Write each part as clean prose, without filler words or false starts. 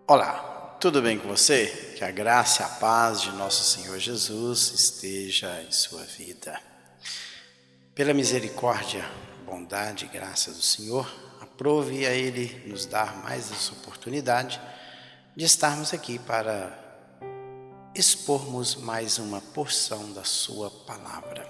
Olá, tudo bem com você? Que a graça e a paz de nosso Senhor Jesus esteja em sua vida. Pela misericórdia, bondade e graça do Senhor, aprove a Ele nos dar mais essa oportunidade de estarmos aqui para expormos mais uma porção da sua palavra.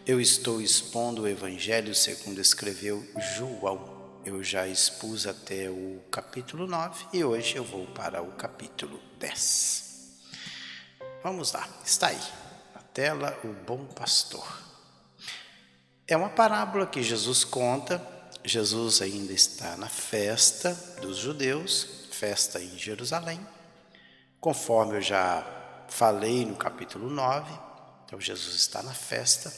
Eu estou expondo o Evangelho segundo escreveu João. Eu já expus até o capítulo 9 e hoje eu vou para o capítulo 10. Vamos lá, está aí na tela o bom pastor. É uma parábola que Jesus conta. Jesus ainda está na festa dos judeus, festa em Jerusalém, conforme eu já falei no capítulo 9. Então Jesus está na festa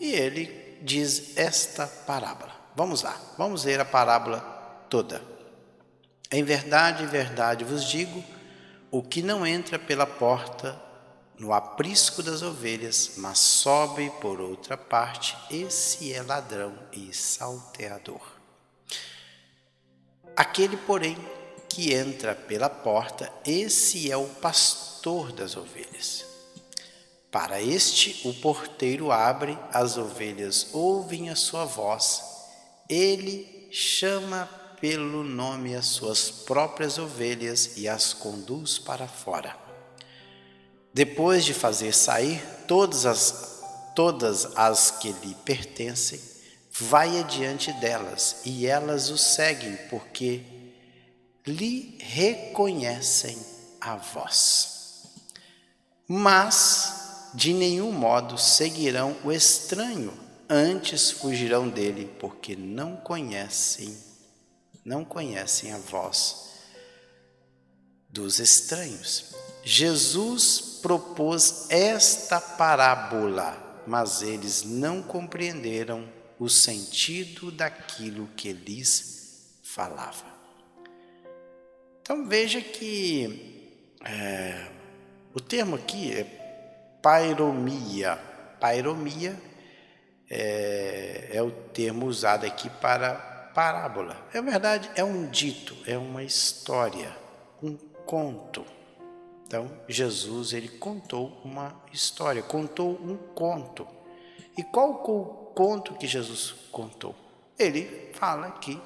e ele diz esta parábola. Vamos lá, vamos ler a parábola toda. Em verdade vos digo, o que não entra pela porta no aprisco das ovelhas, mas sobe por outra parte, esse é ladrão e salteador. Aquele, porém, que entra pela porta, esse é o pastor das ovelhas. Para este, o porteiro abre, as ovelhas ouvem a sua voz. Ele chama pelo nome as suas próprias ovelhas e as conduz para fora. Depois de fazer sair todas as que lhe pertencem, vai adiante delas, e elas o seguem, porque lhe reconhecem a voz. Mas de nenhum modo seguirão o estranho, antes fugirão dele, porque não conhecem a voz dos estranhos. Jesus propôs esta parábola, mas eles não compreenderam o sentido daquilo que lhes falava. Então veja que o termo aqui é pairomia. Pairomia é o termo usado aqui para parábola. É verdade, é um dito, é uma história, um conto. Então, Jesus, ele contou uma história, contou um conto. E qual o conto que Jesus contou? Ele fala aqui,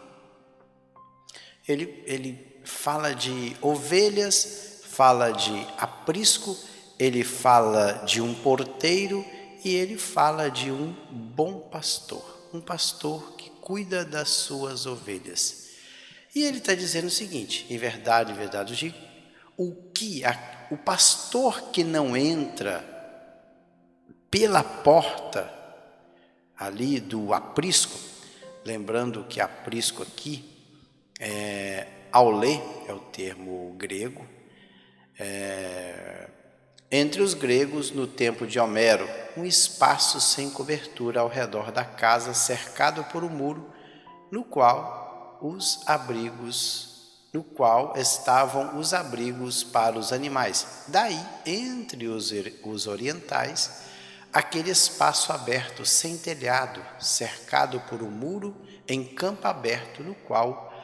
ele fala de ovelhas, fala de aprisco, ele fala de um porteiro, e ele fala de um bom pastor, um pastor que cuida das suas ovelhas. E ele está dizendo o seguinte: em verdade eu digo, o pastor que não entra pela porta ali do aprisco, lembrando que aprisco aqui, aulê é o termo grego, entre os gregos, no tempo de Homero, um espaço sem cobertura ao redor da casa, cercado por um muro, no qual estavam os abrigos para os animais. Daí, entre os orientais, aquele espaço aberto, sem telhado, cercado por um muro, em campo aberto, no qual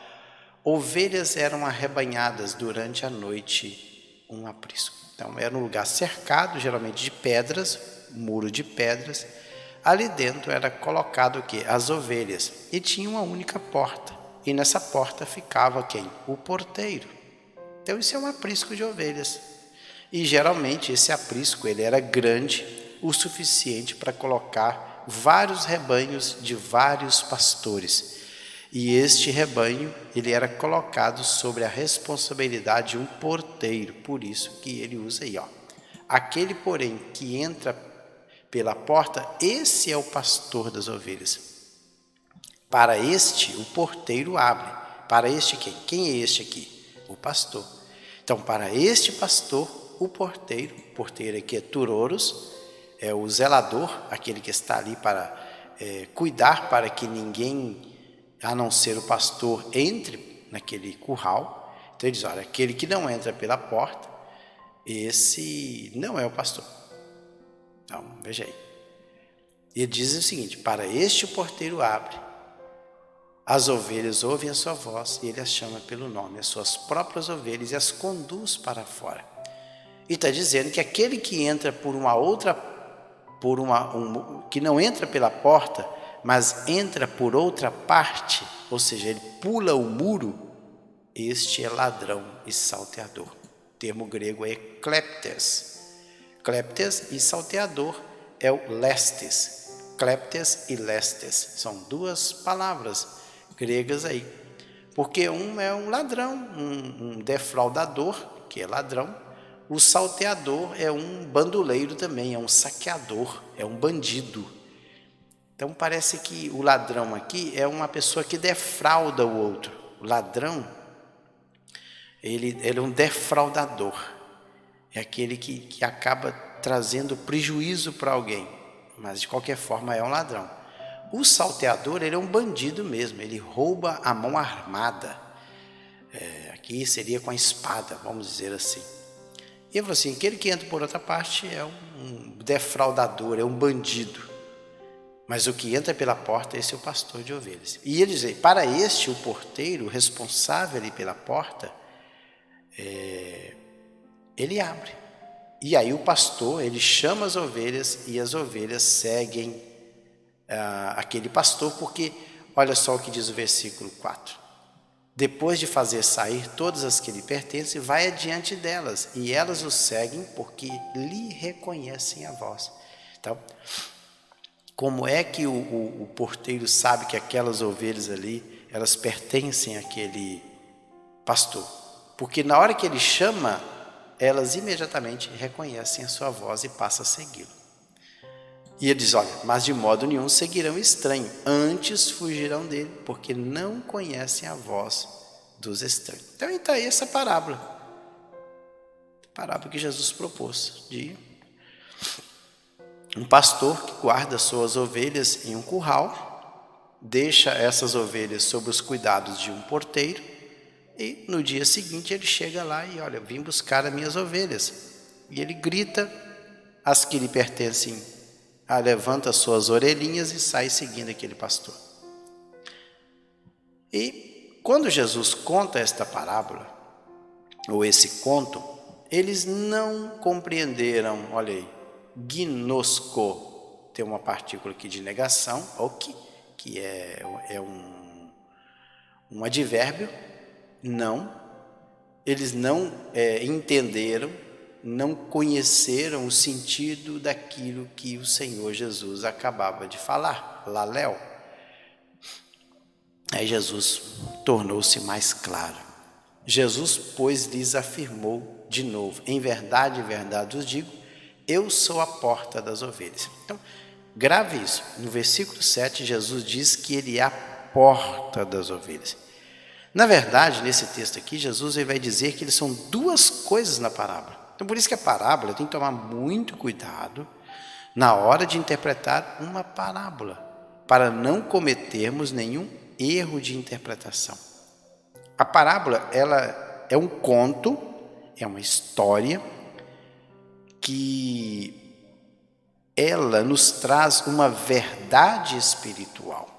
ovelhas eram arrebanhadas durante a noite, um aprisco. Então, era um lugar cercado, geralmente de pedras, muro de pedras. Ali dentro era colocado o quê? As ovelhas. E tinha uma única porta. E nessa porta ficava quem? O porteiro. Então, isso é um aprisco de ovelhas. E geralmente esse aprisco ele era grande o suficiente para colocar vários rebanhos de vários pastores. E este rebanho, ele era colocado sobre a responsabilidade de um porteiro. Por isso que ele usa aí, aquele, porém, que entra pela porta, esse é o pastor das ovelhas. Para este, o porteiro abre. Para este quem? Quem é este aqui? O pastor. Então, para este pastor, o porteiro aqui é turoros, é o zelador, aquele que está ali para cuidar para que ninguém, a não ser o pastor, entre naquele curral. Então ele diz, olha, aquele que não entra pela porta, esse não é o pastor. Então, veja aí. Ele diz o seguinte: para este o porteiro abre, As ovelhas ouvem a sua voz e ele as chama pelo nome, as suas próprias ovelhas, e as conduz para fora. E está dizendo que aquele que entra por uma outra, que não entra pela porta, mas entra por outra parte, ou seja, ele pula o muro, este é ladrão e salteador. O termo grego é kleptes. Kleptes e salteador é o lestes. Kleptes e lestes são duas palavras gregas aí. Porque um é um ladrão, um defraudador, que é ladrão. O salteador é um bandoleiro também, é um saqueador, é um bandido. Então parece que o ladrão aqui é uma pessoa que defrauda o outro. O ladrão, ele é um defraudador. É aquele que acaba trazendo prejuízo para alguém, mas de qualquer forma é um ladrão. O salteador, ele é um bandido mesmo, ele rouba a mão armada. Aqui seria com a espada, vamos dizer assim. E ele falou assim, aquele que entra por outra parte é um defraudador, é um bandido. Mas o que entra pela porta, esse é o pastor de ovelhas. E ele diz, para este, o porteiro, responsável ali pela porta, ele abre. E aí o pastor, ele chama as ovelhas e as ovelhas seguem aquele pastor, porque olha só o que diz o versículo 4. Depois de fazer sair todas as que lhe pertencem, vai adiante delas, e elas o seguem porque lhe reconhecem a voz. Então, como é que o porteiro sabe que aquelas ovelhas ali, elas pertencem àquele pastor? Porque na hora que ele chama, elas imediatamente reconhecem a sua voz e passam a segui-lo. E ele diz, olha, mas de modo nenhum seguirão estranho, antes fugirão dele, porque não conhecem a voz dos estranhos. Então está aí essa parábola. A parábola que Jesus propôs, de um pastor que guarda suas ovelhas em um curral, deixa essas ovelhas sob os cuidados de um porteiro, e no dia seguinte ele chega lá e olha, vim buscar as minhas ovelhas. E ele grita, as que lhe pertencem, levanta suas orelhinhas e sai seguindo aquele pastor. E quando Jesus conta esta parábola, ou esse conto, eles não compreenderam, olha aí, gnosco, tem uma partícula aqui de negação, ok, que é um advérbio, não, eles não entenderam, não conheceram o sentido daquilo que o Senhor Jesus acabava de falar, laléu. Aí Jesus tornou-se mais claro. Jesus, pois, lhes afirmou de novo, em verdade vos digo, eu sou a porta das ovelhas. Então, grave isso. No versículo 7, Jesus diz que ele é a porta das ovelhas. Na verdade, nesse texto aqui, Jesus vai dizer que eles são duas coisas na parábola. Então, por isso que a parábola tem que tomar muito cuidado na hora de interpretar uma parábola, para não cometermos nenhum erro de interpretação. A parábola, ela é um conto, é uma história que ela nos traz uma verdade espiritual.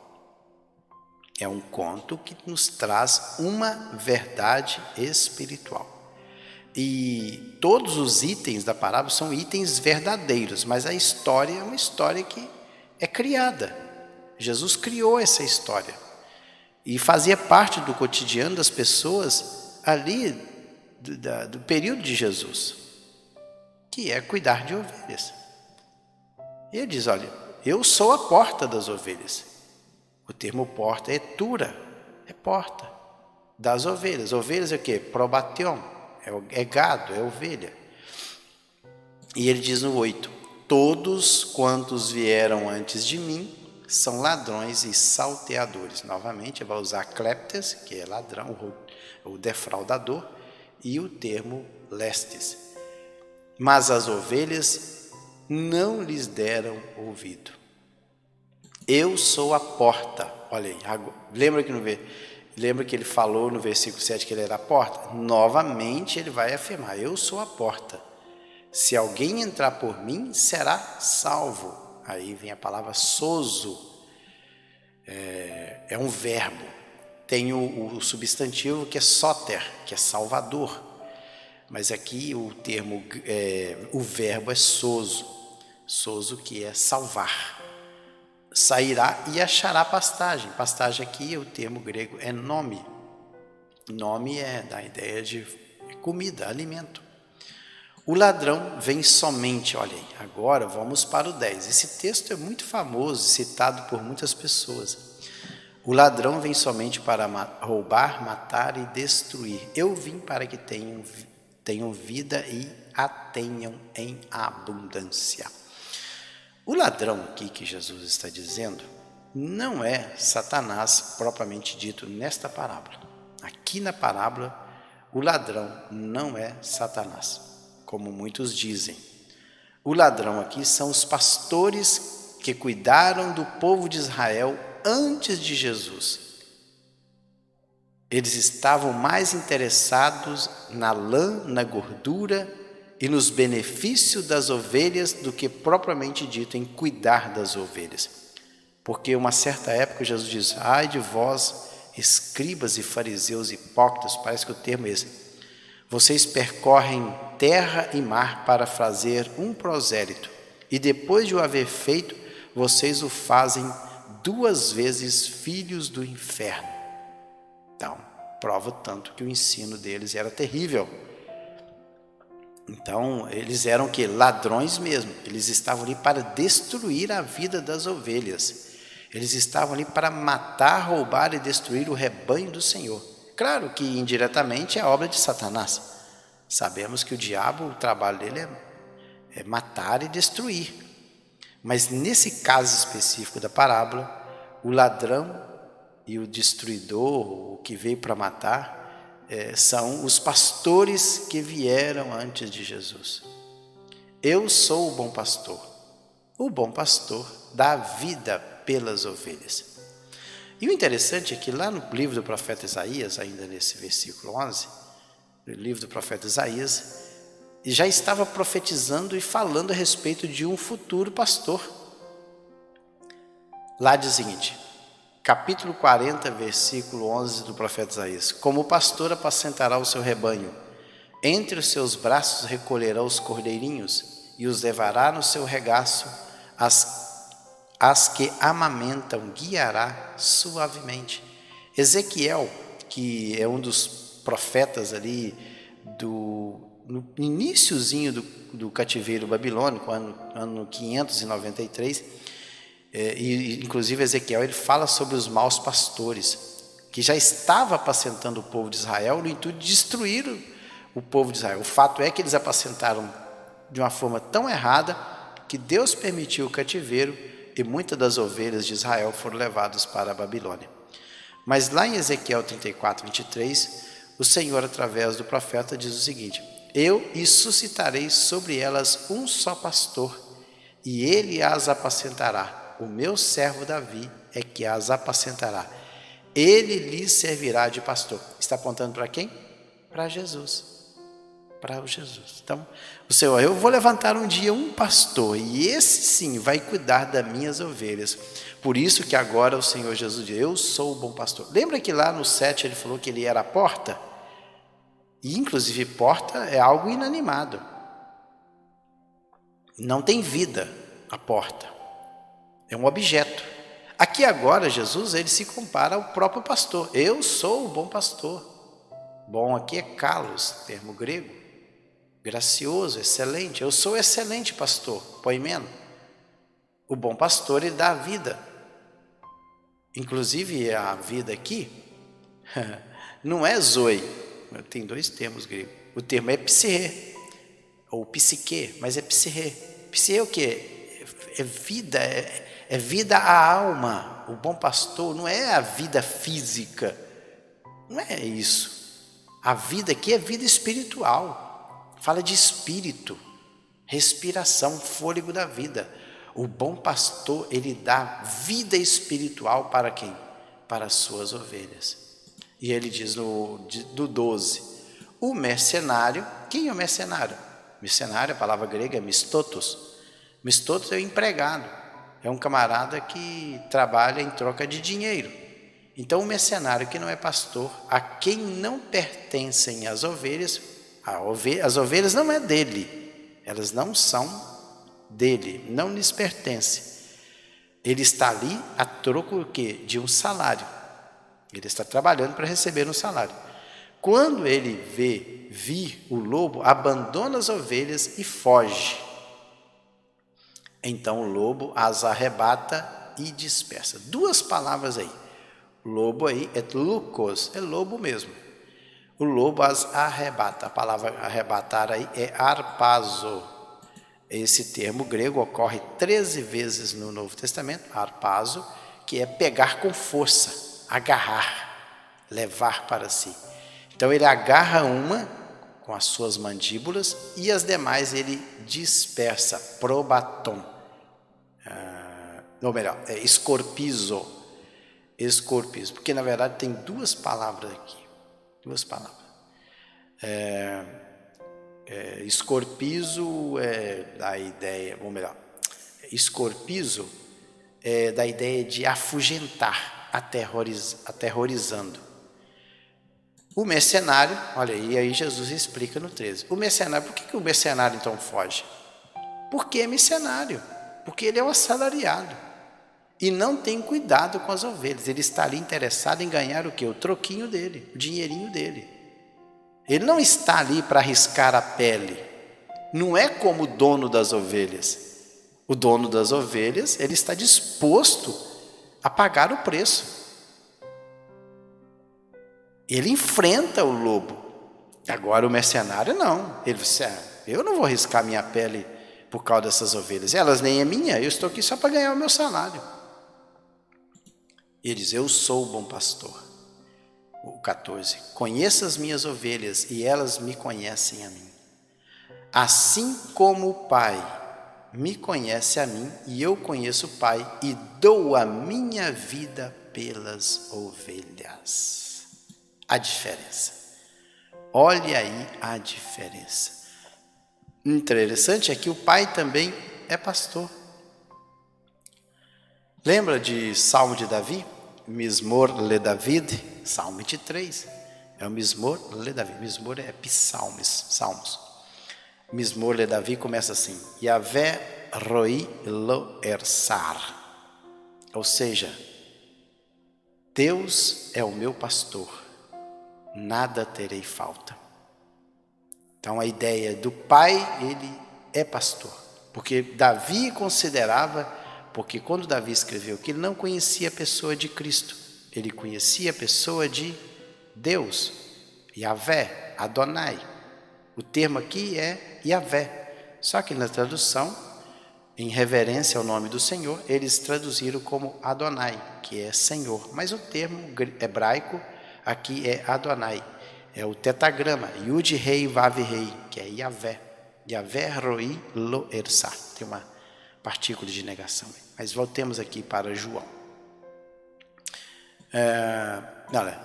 É um conto que nos traz uma verdade espiritual. E todos os itens da parábola são itens verdadeiros, mas a história é uma história que é criada. Jesus criou essa história e fazia parte do cotidiano das pessoas ali do período de Jesus, que é cuidar de ovelhas. E ele diz, olha, eu sou a porta das ovelhas. O termo porta é tura, é porta das ovelhas. Ovelhas é o quê? Probation, é gado, é ovelha. E ele diz no 8, todos quantos vieram antes de mim são ladrões e salteadores. Novamente, vai usar kleptes, que é ladrão, o defraudador, e o termo lestes. Mas as ovelhas não lhes deram ouvido. Eu sou a porta. Olha aí, lembra que ele falou no versículo 7 que ele era a porta? Novamente ele vai afirmar, eu sou a porta. Se alguém entrar por mim, será salvo. Aí vem a palavra sozo, é um verbo. tem o substantivo que é soter, que é salvador. Mas aqui o termo, o verbo é sozo. Sozo, que é salvar. Sairá e achará pastagem. Pastagem aqui, o termo grego é nome. Nome é da ideia de comida, alimento. O ladrão vem somente, olha aí, agora vamos para o 10. Esse texto é muito famoso, citado por muitas pessoas. O ladrão vem somente para roubar, matar e destruir. Eu vim para que tenham vida e a tenham em abundância. O ladrão aqui que Jesus está dizendo não é Satanás propriamente dito nesta parábola. Aqui na parábola, o ladrão não é Satanás, como muitos dizem. O ladrão aqui são os pastores que cuidaram do povo de Israel antes de Jesus. Eles estavam mais interessados na lã, na gordura e nos benefícios das ovelhas do que propriamente dito em cuidar das ovelhas. Porque uma certa época Jesus diz: ai de vós, escribas e fariseus hipócritas, parece que o termo é esse. Vocês percorrem terra e mar para fazer um prosélito, e depois de o haver feito, vocês o fazem 2 vezes filhos do inferno. Então, prova tanto que o ensino deles era terrível. Então, eles eram que ladrões mesmo. Eles estavam ali para destruir a vida das ovelhas. Eles estavam ali para matar, roubar e destruir o rebanho do Senhor. Claro que indiretamente é obra de Satanás. Sabemos que o diabo, o trabalho dele é matar e destruir. Mas nesse caso específico da parábola, o ladrão e o destruidor, o que veio para matar, são os pastores que vieram antes de Jesus. Eu sou o bom pastor. O bom pastor dá vida pelas ovelhas. E o interessante é que lá no livro do profeta Isaías, ainda nesse versículo 11, no livro do profeta Isaías, já estava profetizando e falando a respeito de um futuro pastor. Lá diz o seguinte, capítulo 40, versículo 11 do profeta Isaías: como o pastor apacentará o seu rebanho, entre os seus braços recolherá os cordeirinhos e os levará no seu regaço, as que amamentam guiará suavemente. Ezequiel, que é um dos profetas ali no iniciozinho do cativeiro babilônico, ano 593, e inclusive Ezequiel ele fala sobre os maus pastores, que já estava apacentando o povo de Israel no intuito de destruir o povo de Israel. O fato é que eles apacentaram de uma forma tão errada que Deus permitiu o cativeiro e muitas das ovelhas de Israel foram levadas para a Babilônia. Mas lá em Ezequiel 34, 23, o Senhor, através do profeta, diz o seguinte: eu suscitarei sobre elas um só pastor, e ele as apacentará. O meu servo Davi é que as apacentará. Ele lhes servirá de pastor. Está apontando para quem? Para Jesus. Para o Jesus. Então, o Senhor, eu vou levantar um dia um pastor, e esse sim vai cuidar das minhas ovelhas. Por isso que agora o Senhor Jesus diz: eu sou o bom pastor. Lembra que lá no 7 ele falou que ele era a porta? E inclusive porta é algo inanimado. Não tem vida a porta. É um objeto. Aqui agora Jesus ele se compara ao próprio pastor. Eu sou o bom pastor. Bom aqui é kalos, termo grego. Gracioso, excelente. Eu sou excelente pastor. Poimeno. O bom pastor ele dá a vida. Inclusive a vida aqui não é zoe. Tem 2 termos gregos. O termo é psique ou psique, mas é psique. Psique é o quê? É vida, é vida à alma. O bom pastor não é a vida física, não é isso. A vida aqui é vida espiritual, fala de espírito, respiração, fôlego da vida. O bom pastor, ele dá vida espiritual para quem? Para as suas ovelhas. E ele diz no 12, o mercenário, quem é o mercenário? Mercenário, a palavra grega é mistotos. Mistotos é o empregado, é um camarada que trabalha em troca de dinheiro. Então, o mercenário que não é pastor, a quem não pertencem as ovelhas, as ovelhas não é dele, elas não são dele, não lhes pertencem. Ele está ali a troco do quê? De um salário. Ele está trabalhando para receber um salário. Quando ele vê vir o lobo, abandona as ovelhas e foge. Então o lobo as arrebata e dispersa. Duas palavras aí. Lobo aí é lukos, é lobo mesmo. O lobo as arrebata. A palavra arrebatar aí é arpazo. Esse termo grego ocorre 13 vezes no Novo Testamento, arpazo, que é pegar com força, agarrar, levar para si. Então ele agarra uma com as suas mandíbulas e as demais ele dispersa, probaton. Ou melhor, escorpizo, porque na verdade tem duas palavras aqui, duas palavras. Escorpizo é da ideia, ou melhor, escorpizo é da ideia de afugentar, aterrorizando. O mercenário, olha aí Jesus explica no 13. O mercenário, por que o mercenário então foge? Porque é mercenário, porque ele é um assalariado e não tem cuidado com as ovelhas. Ele está ali interessado em ganhar o quê? O troquinho dele, o dinheirinho dele. Ele não está ali para arriscar a pele. Não é como o dono das ovelhas. O dono das ovelhas, ele está disposto a pagar o preço. Ele enfrenta o lobo. Agora o mercenário não. Ele disse, eu não vou arriscar minha pele por causa dessas ovelhas. Elas nem é minha, eu estou aqui só para ganhar o meu salário. Ele diz, eu sou o bom pastor. O 14, conheço as minhas ovelhas e elas me conhecem a mim. Assim como o Pai me conhece a mim e eu conheço o Pai e dou a minha vida pelas ovelhas. A diferença. Olhe aí a diferença. Interessante é que o Pai também é pastor. Lembra de Salmo de Davi? Mismor le David, Salmo 23. É o Mismor le Davi. Mismor é salmos. Mismor le Davi começa assim: Yahvé roi lo ersar. Ou seja, Deus é o meu pastor, nada terei falta. Então a ideia do pai, ele é pastor. Porque Davi considerava, porque quando Davi escreveu que ele não conhecia a pessoa de Cristo, ele conhecia a pessoa de Deus, Yahvé, Adonai. O termo aqui é Yahvé. Só que na tradução, em reverência ao nome do Senhor, eles traduziram como Adonai, que é Senhor. Mas o termo hebraico aqui é Adonai. É o tetagrama, Yud Rei Vav Rei, que é Yahvé. Yahvé Roi Lo Ersá. Tem uma partícula de negação. Mas voltemos aqui para João.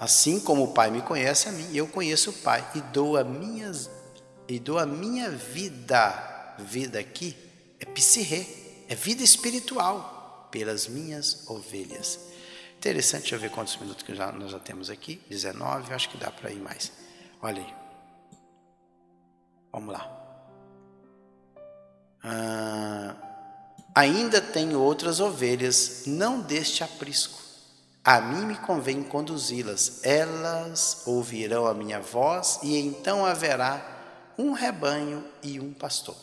Assim como o Pai me conhece a mim, eu conheço o Pai e dou a minha vida. Vida aqui é psirrê, é vida espiritual pelas minhas ovelhas. Interessante, deixa eu ver quantos minutos que nós já temos aqui. 19, acho que dá para ir mais. Olha aí. Vamos lá. Ainda tenho outras ovelhas, não deste aprisco. A mim me convém conduzi-las. Elas ouvirão a minha voz e então haverá um rebanho e um pastor.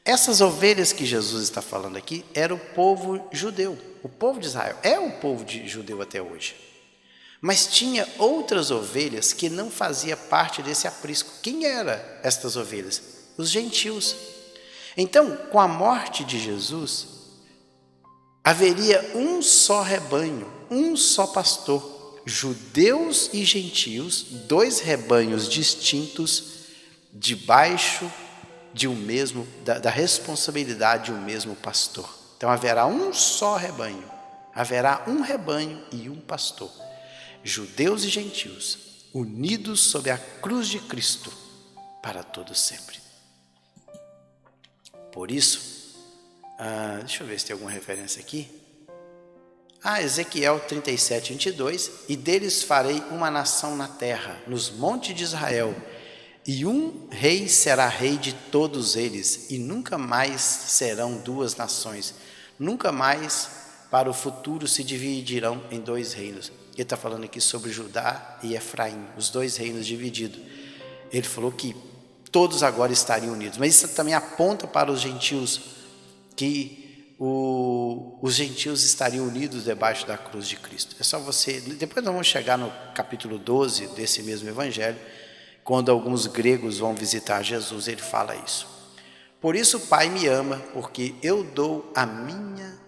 Essas ovelhas que Jesus está falando aqui era o povo judeu. O povo de Israel é o povo judeu até hoje. Mas tinha outras ovelhas que não faziam parte desse aprisco. Quem eram estas ovelhas? Os gentios. Então, com a morte de Jesus, haveria um só rebanho, um só pastor, judeus e gentios, dois rebanhos distintos, debaixo de um mesmo, da responsabilidade de um mesmo pastor. Então haverá um só rebanho, haverá um rebanho e um pastor. Judeus e gentios, unidos sob a cruz de Cristo, para todo sempre. Por isso, deixa eu ver se tem alguma referência aqui. Ezequiel 37, 22, e deles farei uma nação na terra, nos montes de Israel, e um rei será rei de todos eles, e nunca mais serão duas nações, nunca mais para o futuro se dividirão em dois reinos. Ele está falando aqui sobre Judá e Efraim, os dois reinos divididos. Ele falou que todos agora estariam unidos, mas isso também aponta para os gentios, que os gentios estariam unidos debaixo da cruz de Cristo. É só você, depois nós vamos chegar no capítulo 12 desse mesmo evangelho, quando alguns gregos vão visitar Jesus, ele fala isso. Por isso o Pai me ama, porque eu dou a minha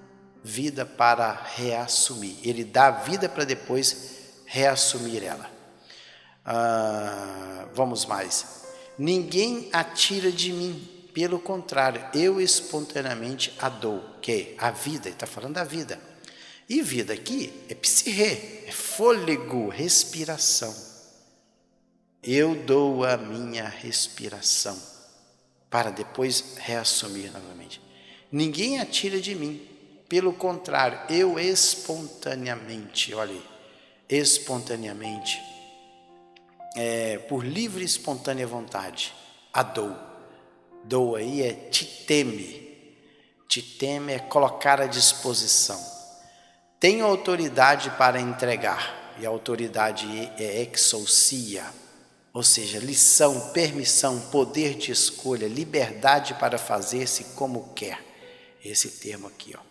vida para reassumir. Ele dá a vida para depois reassumir ela. Vamos mais. Ninguém a tira de mim, pelo contrário, eu espontaneamente a dou, que é a vida, ele está falando da vida. E vida aqui é psirrê, é fôlego, respiração. Eu dou a minha respiração, para depois reassumir novamente. Ninguém a tira de mim, pelo contrário, eu espontaneamente, olha aí, espontaneamente, por livre e espontânea vontade, a dou. Dou aí é titeme. Titeme é colocar à disposição. Tenho autoridade para entregar, e a autoridade é exousia, ou seja, lição, permissão, poder de escolha, liberdade para fazer-se como quer. Esse termo aqui, ó.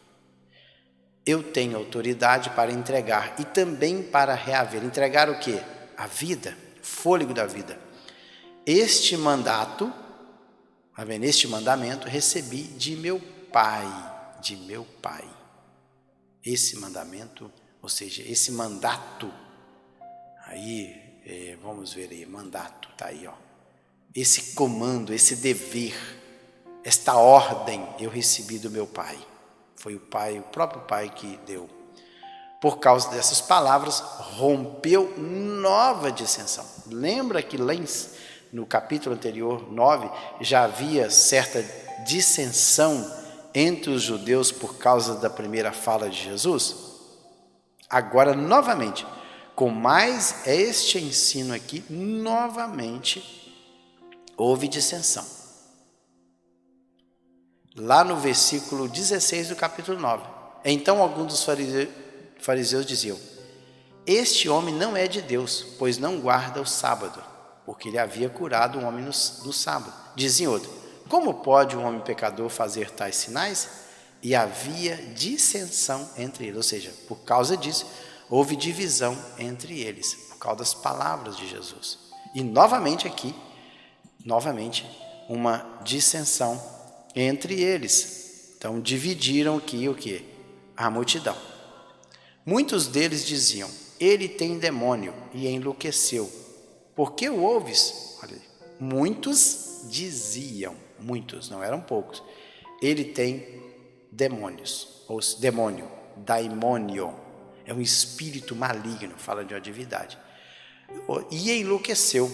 Eu tenho autoridade para entregar e também para reaver. Entregar o quê? A vida, o fôlego da vida. Este mandamento recebi de meu Pai, Esse mandamento, ou seja, esse mandato, aí, vamos ver aí, mandato, tá aí, ó. Esse comando, esse dever, esta ordem eu recebi do meu Pai. Foi o próprio Pai que deu. Por causa dessas palavras, rompeu nova dissensão. Lembra que lá no capítulo anterior, 9, já havia certa dissensão entre os judeus por causa da primeira fala de Jesus? Agora, novamente, com mais este ensino aqui, novamente houve dissensão. Lá no versículo 16 do capítulo 9. Então alguns dos fariseus diziam: este homem não é de Deus, pois não guarda o sábado, porque ele havia curado um homem no sábado. Dizia outro: como pode um homem pecador fazer tais sinais? E havia dissensão entre eles, ou seja, por causa disso, houve divisão entre eles, por causa das palavras de Jesus. E novamente aqui, uma dissensão entre eles. Então dividiram aqui o quê? A multidão. Muitos deles diziam: ele tem demônio e enlouqueceu. Por que o ouves? Olha, muitos diziam, muitos, não eram poucos, ele tem demônios, ou demônio, daimônio, é um espírito maligno, fala de uma divindade. E enlouqueceu.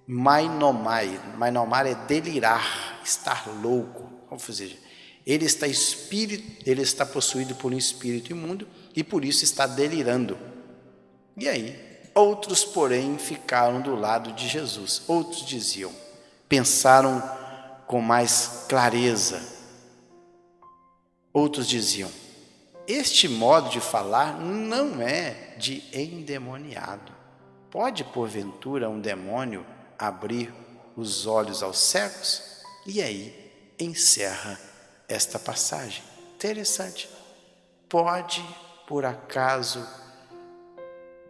Mainomai é delirar, estar louco, ou seja, ele está possuído por um espírito imundo e por isso está delirando. E aí, outros, porém, ficaram do lado de Jesus. Outros diziam, pensaram com mais clareza. Outros diziam: este modo de falar não é de endemoniado. Pode, porventura, um demônio abrir os olhos aos cegos? E aí encerra esta passagem. Interessante. Pode, por acaso,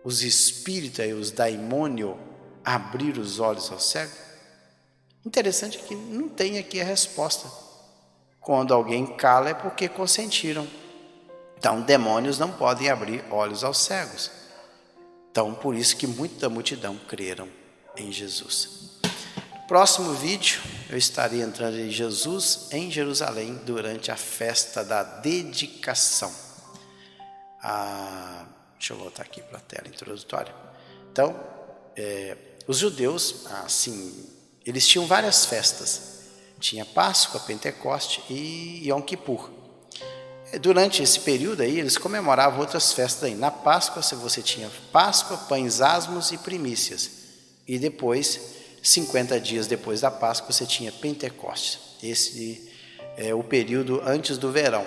os espíritos e os daimônios abrir os olhos aos cegos? Interessante que não tem aqui a resposta. Quando alguém cala é porque consentiram. Então, demônios não podem abrir olhos aos cegos. Então, por isso que muita multidão creram em Jesus. Próximo vídeo, eu estarei entrando em Jesus em Jerusalém durante a festa da dedicação. Deixa eu voltar aqui para a tela introdutória. Então, os judeus, assim, eles tinham várias festas. Tinha Páscoa, Pentecoste e Yom Kippur. Durante esse período aí, eles comemoravam outras festas aí. Na Páscoa, você tinha Páscoa, pães asmos e primícias. E depois, 50 dias depois da Páscoa, você tinha Pentecostes. Esse é o período antes do verão.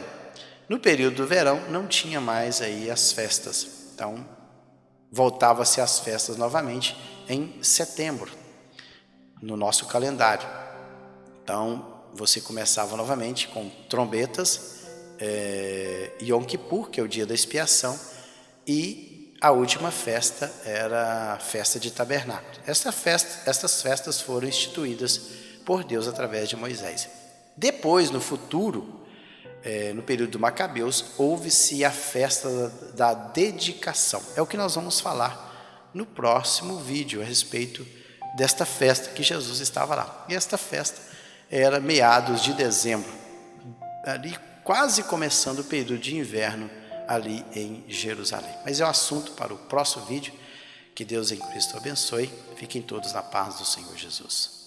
No período do verão, não tinha mais aí as festas. Então, voltava-se às festas novamente em setembro, no nosso calendário. Então, você começava novamente com trombetas, Yom Kippur, que é o dia da expiação, e a última festa era a festa de tabernáculo. Estas festas foram instituídas por Deus através de Moisés. Depois, no futuro, no período do Macabeus, houve-se a festa da dedicação. É o que nós vamos falar no próximo vídeo a respeito desta festa que Jesus estava lá. E esta festa era meados de dezembro, ali quase começando o período de inverno ali em Jerusalém. Mas é um assunto para o próximo vídeo. Que Deus em Cristo abençoe. Fiquem todos na paz do Senhor Jesus.